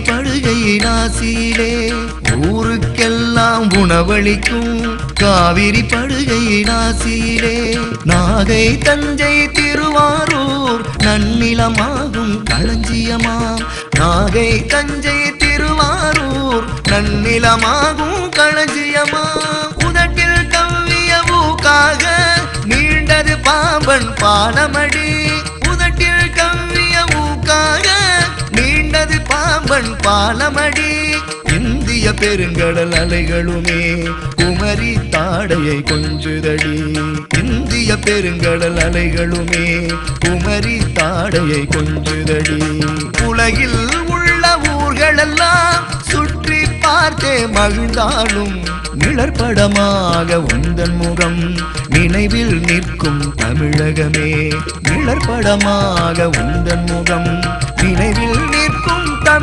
படுகையின் ஆசியிலே ஊருக்கெல்லாம் உணவளிக்கும் காவிரி படுகையின் ஆசியிலே நாகை தஞ்சை திருவாரூர் நன்னிலமாகும் களஞ்சியமாம் நாகை தஞ்சை திருவாரூர் நன்னிலமாகும் களஞ்சியமாம் உதட்டில் கவ்விய ஊக்காக நீண்டது பாம்பன் பாலமடி உதட்டில் கவ்விய ஊக்காக நீண்டது பாம்பன் பாலமடி இந்திய பெருங்கடல் அலைகளுமே குமரி தாடையை கொஞ்சுதடி இந்திய பெருங்கடல் அலைகளுமே குமரி தாடையை கொஞ்சுதடி உலகில் உள்ள ஊர்களெல்லாம் சுற்றி பார்த்தே மகிழ்ந்தாலும் நிழற்படமாக உந்தன் முகம் நினைவில் நிற்கும் தமிழகமே நிழற்படமாக உந்தன் முகம் நினைவில் நிற்கும் தமிழ்